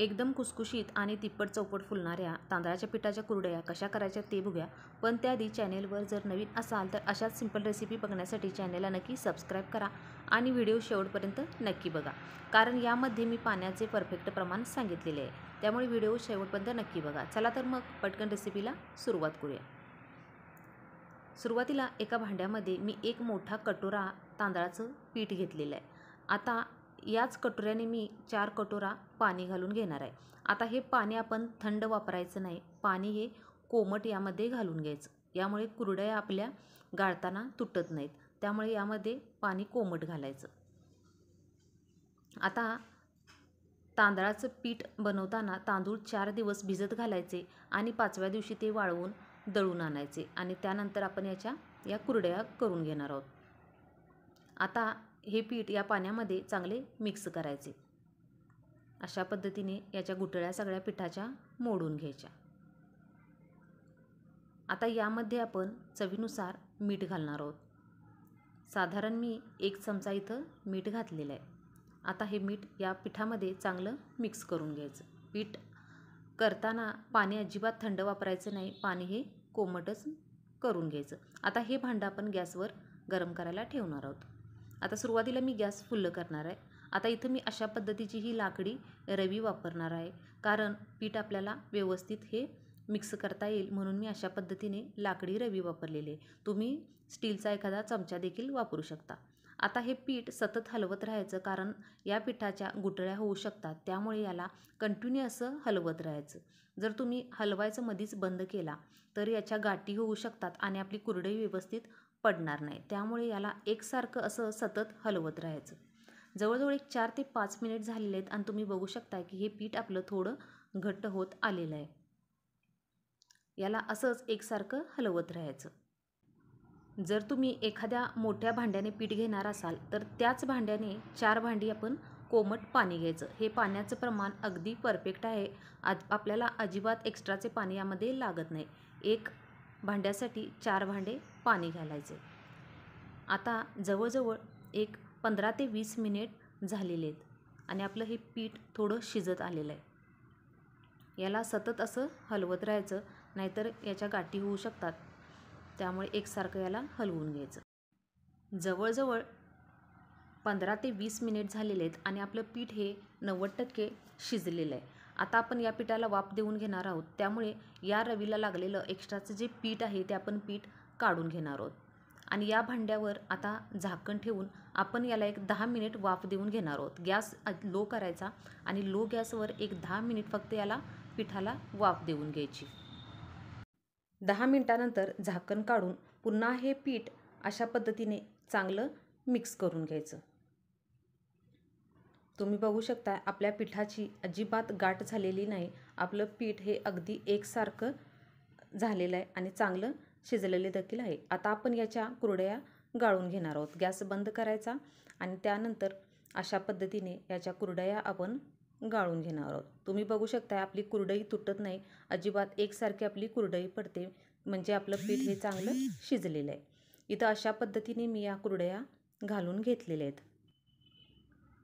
एकदम खुसखुशीत आणि तिप्पट चौपट फुलणाऱ्या तांदळाच्या पिठाच्या कुरडया कशा करायच्या ते बघूया। पण त्याआधी चॅनेलवर जर नवीन असाल तर अशाच सिंपल रेसिपी बघण्यासाठी चॅनेलला नक्की सबस्क्राईब करा आणि व्हिडिओ शेवटपर्यंत नक्की बघा, कारण यामध्ये मी पाण्याचे परफेक्ट प्रमाण सांगितलेले आहे, त्यामुळे व्हिडिओ शेवटपर्यंत नक्की बघा। चला तर मग पटकन रेसिपीला सुरुवात करूया। सुरुवातीला एका भांड्यामध्ये मी एक मोठा कटोरा तांदळाचं पीठ घेतलेलं आहे। आता याच कटोऱ्याने मी 4 कटोरा पाणी घालून घेणार आहे। आता हे पाणी आपण थंड वापरायचं नाही, पाणी हे कोमट यामध्ये घालून घ्यायचं, यामुळे कुरडया आपल्या गाळताना तुटत नाहीत, त्यामुळे यामध्ये पाणी कोमट घालायचं। आता तांदळाचं पीठ बनवताना तांदूळ 4 दिवस भिजत घालायचे आणि 5व्या दिवशी ते वाळवून दळून आणायचे आणि त्यानंतर आपण या कुरडया करून घेणार आहोत। आता हे पीठ या पाण्यामध्ये चांगले मिक्स करायचे। अशा पद्धतीने याच्या गुठळ्या सगळ्या पिठाच्या मोडून घ्यायच्या। आता यामध्ये आपण चवीनुसार मीठ घालणार आहोत। साधारण मी 1 चमचा इथं मीठ घातलेलं आहे। आता हे मीठ या पिठामध्ये चांगलं मिक्स करून घ्यायचं। पीठ करताना पाणी अजिबात थंड वापरायचं नाही, पाणी हे कोमटच करून घ्यायचं। आता हे भांडं आपण गॅसवर गरम करायला ठेवणार आहोत। आता सुरुवातीला मी गॅस फुल्ल करणार आहे। आता इथं मी अशा पद्धतीची ही लाकडी रवी वापरणार आहे, कारण पीठ आपल्याला व्यवस्थित हे मिक्स करता येईल, म्हणून मी अशा पद्धतीने लाकडी रवी वापरलेली आहे। तुम्ही स्टीलचा एखादा चमचा देखील वापरू शकता। आता हे पीठ सतत हलवत राहायचं, कारण या पिठाच्या गुठळ्या होऊ शकतात, त्यामुळे याला कंटिन्यू असं हलवत राहायचं। जर तुम्ही हलवायचं मधीच बंद केला तर याच्या गाठी होऊ शकतात आणि आपली कुरडई व्यवस्थित पडणार नाही, त्यामुळे याला एकसारखं असं सतत हलवत राहायचं। जवळजवळ 4 ते 5 मिनिट झालेले आहेत आणि तुम्ही बघू शकता की हे पीठ आपलं थोडं घट्ट होत आलेलं आहे। याला असंच एकसारखं हलवत राहायचं। जर तुम्ही एखाद्या मोठ्या भांड्याने पीठ घेणार असाल तर त्याच भांड्याने 4 भांडी आपण कोमट पाणी घ्यायचं। हे पाण्याचं प्रमाण अगदी परफेक्ट आहे, आपल्याला अजिबात एक्स्ट्राचे पाणी यामध्ये लागत नाही। 1 भांड्यासाठी 4 भांडे पाणी घालायचे। आता जवळजवळ 15 ते 20 मिनिट झालेले आहेत आणि आपलं हे पीठ थोडं शिजत आलेलं आहे। याला सतत असं हलवत राहायचं, नाहीतर याच्या गाठी होऊ शकतात, त्यामुळे एकसारखं याला हलवून घ्यायचं। जवळजवळ 15 ते 20 मिनिट झालेले आहेत आणि आपलं पीठ हे 90% शिजलेलं आहे। आता आपण या पिठाला वाफ देऊन घेणार आहोत, त्यामुळे या रवीला लागलेलं एक्स्ट्राचं जे पीठ आहे ते आपण पीठ काढून घेणार आहोत आणि या भांड्यावर आता झाकण ठेवून आपण याला 10 मिनिट वाफ देऊन घेणार आहोत। गॅस लो करायचा आणि लो गॅसवर 10 मिनिट फक्त याला पिठाला वाफ देऊन घ्यायची। 10 मिनिटानंतर झाकण काढून पुन्हा हे पीठ अशा पद्धतीने चांगलं मिक्स करून घ्यायचं। तुम्ही बघू शकता आपल्या पिठाची अजिबात गाठ झालेली नाही, आपलं पीठ हे अगदी एकसारखं झालेलं आहे आणि चांगलं शिजलेले देखील आहे। आता आपण याच्या कुरडया गाळून घेणार आहोत। गॅस बंद करायचा आणि त्यानंतर अशा पद्धतीने याच्या कुरडया आपण गाळून घेणार आहोत। तुम्ही बघू शकता आपली कुरडई तुटत नाही, अजिबात एकसारखी आपली कुरडई पडते, म्हणजे आपलं पीठ हे चांगलं शिजलेलं आहे। इथं अशा पद्धतीने मी या कुरडया घालून घेतलेल्या आहेत।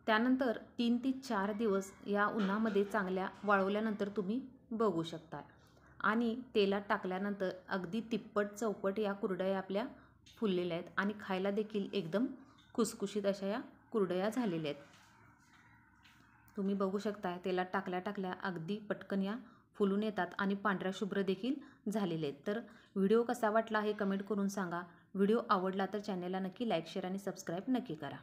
त्यानंतर 3 ते 4 दिवस या उन्हामध्ये चांगल्या वाळवल्यानंतर तुम्ही बघू शकता आणि तेलात टाकल्यानंतर अगदी तिप्पट चौपट या कुरडया आपल्या फुललेल्या आहेत आणि खायला देखील एकदम खुसखुशीत अशा या कुरडया झालेल्या आहेत। तुम्ही बघू शकता तेलात टाकल्या अगदी पटकन या फुलून येतात आणि पांढऱ्या शुभ्र देखील झालेले आहेत। तर व्हिडिओ कसा वाटला हे कमेंट करून सांगा। व्हिडिओ आवडला तर चॅनेलला नक्की लाईक, शेअर आणि सबस्क्राईब नक्की करा।